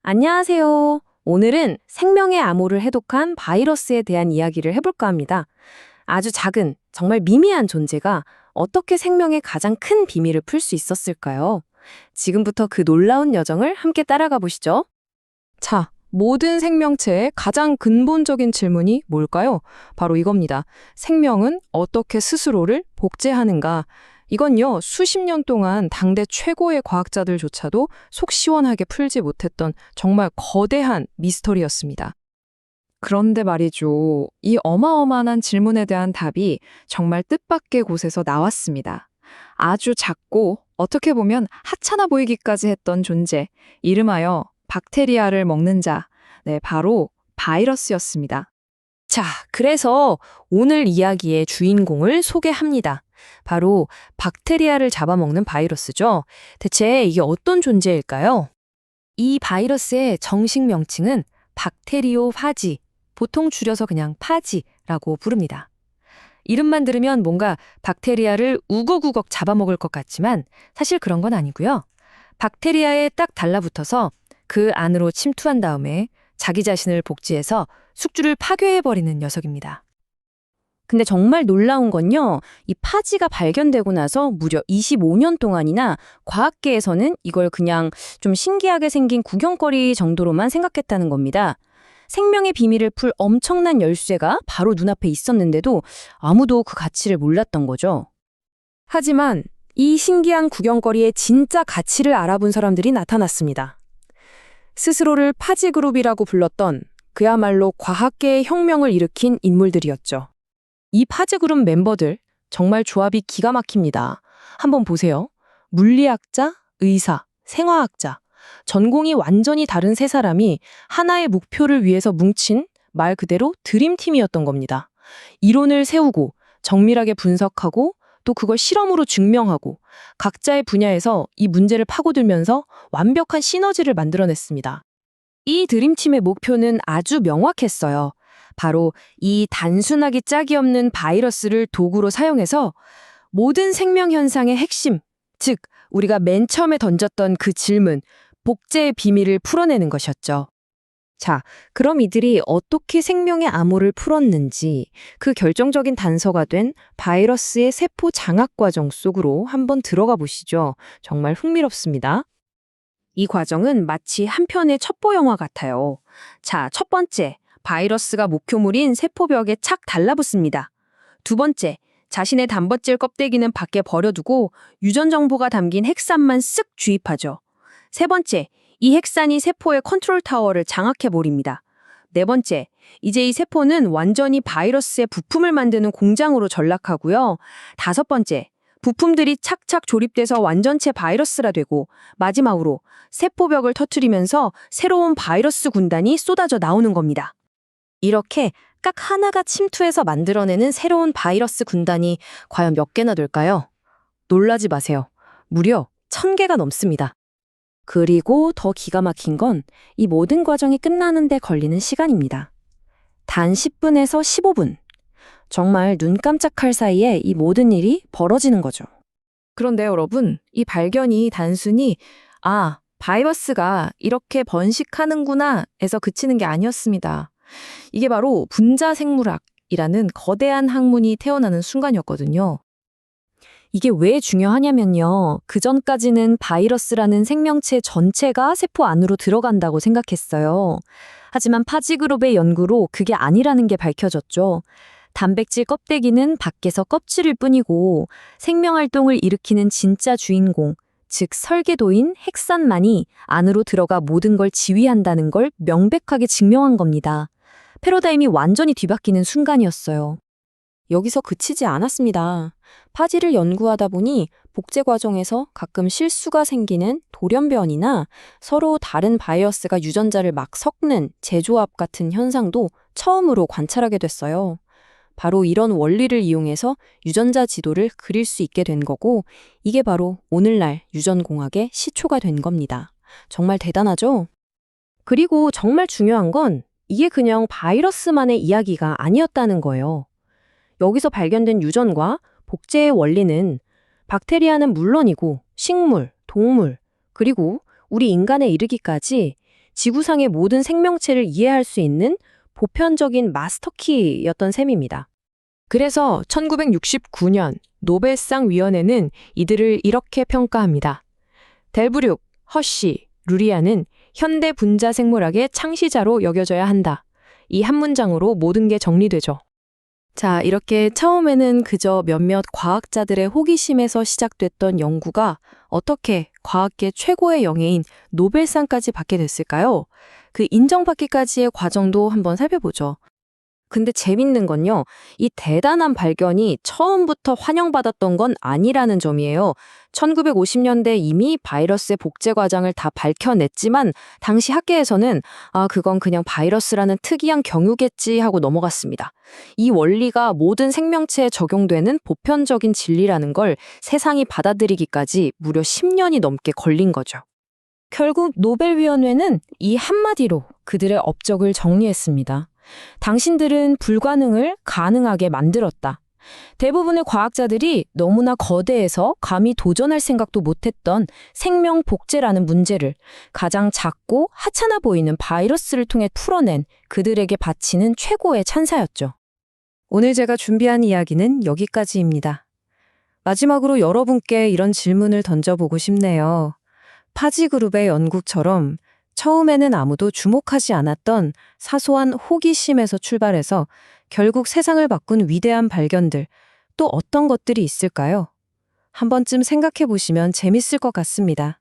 안녕하세요. 오늘은 생명의 암호를 해독한 바이러스에 대한 이야기를 해볼까 합니다. 아주 작은, 정말 미미한 존재가 어떻게 생명의 가장 큰 비밀을 풀 수 있었을까요? 지금부터 그 놀라운 여정을 함께 따라가 보시죠. 자, 모든 생명체의 가장 근본적인 질문이 뭘까요? 바로 이겁니다. 생명은 어떻게 스스로를 복제하는가? 이건요, 수십 년 동안 당대 최고의 과학자들조차도 속 시원하게 풀지 못했던 정말 거대한 미스터리였습니다. 그런데 말이죠, 이 어마어마한 질문에 대한 답이 정말 뜻밖의 곳에서 나왔습니다. 아주 작고 어떻게 보면 하찮아 보이기까지 했던 존재, 이름하여 박테리아를 먹는 자, 네, 바로 바이러스였습니다. 자, 그래서 오늘 이야기의 주인공을 소개합니다. 바로 박테리아를 잡아먹는 바이러스죠. 대체 이게 어떤 존재일까요? 이 바이러스의 정식 명칭은 박테리오파지, 보통 줄여서 그냥 파지라고 부릅니다. 이름만 들으면 뭔가 박테리아를 우걱우걱 잡아먹을 것 같지만 사실 그런 건 아니고요. 박테리아에 딱 달라붙어서 그 안으로 침투한 다음에 자기 자신을 복제해서 숙주를 파괴해버리는 녀석입니다. 근데 정말 놀라운 건요, 이 파지가 발견되고 나서 무려 25년 동안이나 과학계에서는 이걸 그냥 좀 신기하게 생긴 구경거리 정도로만 생각했다는 겁니다. 생명의 비밀을 풀 엄청난 열쇠가 바로 눈앞에 있었는데도 아무도 그 가치를 몰랐던 거죠. 하지만 이 신기한 구경거리의 진짜 가치를 알아본 사람들이 나타났습니다. 스스로를 파지그룹이라고 불렀던 그야말로 과학계의 혁명을 일으킨 인물들이었죠. 이 파즈그룹 멤버들 정말 조합이 기가 막힙니다. 한번 보세요. 물리학자, 의사, 생화학자, 전공이 완전히 다른 세 사람이 하나의 목표를 위해서 뭉친 말 그대로 드림팀이었던 겁니다. 이론을 세우고 정밀하게 분석하고 또 그걸 실험으로 증명하고 각자의 분야에서 이 문제를 파고들면서 완벽한 시너지를 만들어냈습니다. 이 드림팀의 목표는 아주 명확했어요. 바로 이 단순하기 짝이 없는 바이러스를 도구로 사용해서 모든 생명 현상의 핵심, 즉 우리가 맨 처음에 던졌던 그 질문, 복제의 비밀을 풀어내는 것이었죠. 자, 그럼 이들이 어떻게 생명의 암호를 풀었는지 그 결정적인 단서가 된 바이러스의 세포 장악 과정 속으로 한번 들어가 보시죠. 정말 흥미롭습니다. 이 과정은 마치 한 편의 첩보 영화 같아요. 자, 첫 번째. 바이러스가 목표물인 세포벽에 착 달라붙습니다. 두 번째, 자신의 단백질 껍데기는 밖에 버려두고 유전 정보가 담긴 핵산만 쓱 주입하죠. 세 번째, 이 핵산이 세포의 컨트롤 타워를 장악해버립니다. 네 번째, 이제 이 세포는 완전히 바이러스의 부품을 만드는 공장으로 전락하고요. 다섯 번째, 부품들이 착착 조립돼서 완전체 바이러스라 되고 마지막으로 세포벽을 터뜨리면서 새로운 바이러스 군단이 쏟아져 나오는 겁니다. 이렇게 각 하나가 침투해서 만들어내는 새로운 바이러스 군단이 과연 몇 개나 될까요? 놀라지 마세요. 무려 1000개가 넘습니다. 그리고 더 기가 막힌 건 이 모든 과정이 끝나는 데 걸리는 시간입니다. 단 10분에서 15분. 정말 눈 깜짝할 사이에 이 모든 일이 벌어지는 거죠. 그런데 여러분, 이 발견이 단순히 바이러스가 이렇게 번식하는구나 에서 그치는 게 아니었습니다. 이게 바로 분자생물학이라는 거대한 학문이 태어나는 순간이었거든요. 이게 왜 중요하냐면요. 그전까지는 바이러스라는 생명체 전체가 세포 안으로 들어간다고 생각했어요. 하지만 파지그룹의 연구로 그게 아니라는 게 밝혀졌죠. 단백질 껍데기는 밖에서 껍질일 뿐이고 생명활동을 일으키는 진짜 주인공, 즉 설계도인 핵산만이 안으로 들어가 모든 걸 지휘한다는 걸 명백하게 증명한 겁니다. 패러다임이 완전히 뒤바뀌는 순간이었어요. 여기서 그치지 않았습니다. 파지를 연구하다 보니 복제 과정에서 가끔 실수가 생기는 돌연변이나 서로 다른 바이러스가 유전자를 막 섞는 재조합 같은 현상도 처음으로 관찰하게 됐어요. 바로 이런 원리를 이용해서 유전자 지도를 그릴 수 있게 된 거고 이게 바로 오늘날 유전공학의 시초가 된 겁니다. 정말 대단하죠? 그리고 정말 중요한 건 이게 그냥 바이러스만의 이야기가 아니었다는 거예요. 여기서 발견된 유전과 복제의 원리는 박테리아는 물론이고 식물, 동물, 그리고 우리 인간에 이르기까지 지구상의 모든 생명체를 이해할 수 있는 보편적인 마스터키였던 셈입니다. 그래서 1969년 노벨상 위원회는 이들을 이렇게 평가합니다. 델브룩, 허쉬, 루리아는 현대 분자 생물학의 창시자로 여겨져야 한다. 이 한 문장으로 모든 게 정리되죠. 자, 이렇게 처음에는 그저 몇몇 과학자들의 호기심에서 시작됐던 연구가 어떻게 과학계 최고의 영예인 노벨상까지 받게 됐을까요? 그 인정받기까지의 과정도 한번 살펴보죠. 근데 재밌는 건요, 이 대단한 발견이 처음부터 환영받았던 건 아니라는 점이에요. 1950년대 이미 바이러스의 복제 과정을 다 밝혀냈지만 당시 학계에서는 그건 그냥 바이러스라는 특이한 경우겠지 하고 넘어갔습니다. 이 원리가 모든 생명체에 적용되는 보편적인 진리라는 걸 세상이 받아들이기까지 무려 10년이 넘게 걸린 거죠. 결국 노벨위원회는 이 한마디로 그들의 업적을 정리했습니다. 당신들은 불가능을 가능하게 만들었다. 대부분의 과학자들이 너무나 거대해서 감히 도전할 생각도 못했던 생명 복제라는 문제를 가장 작고 하찮아 보이는 바이러스를 통해 풀어낸 그들에게 바치는 최고의 찬사였죠. 오늘 제가 준비한 이야기는 여기까지입니다. 마지막으로 여러분께 이런 질문을 던져보고 싶네요. 파지그룹의 연구처럼 처음에는 아무도 주목하지 않았던 사소한 호기심에서 출발해서 결국 세상을 바꾼 위대한 발견들, 또 어떤 것들이 있을까요? 한 번쯤 생각해 보시면 재밌을 것 같습니다.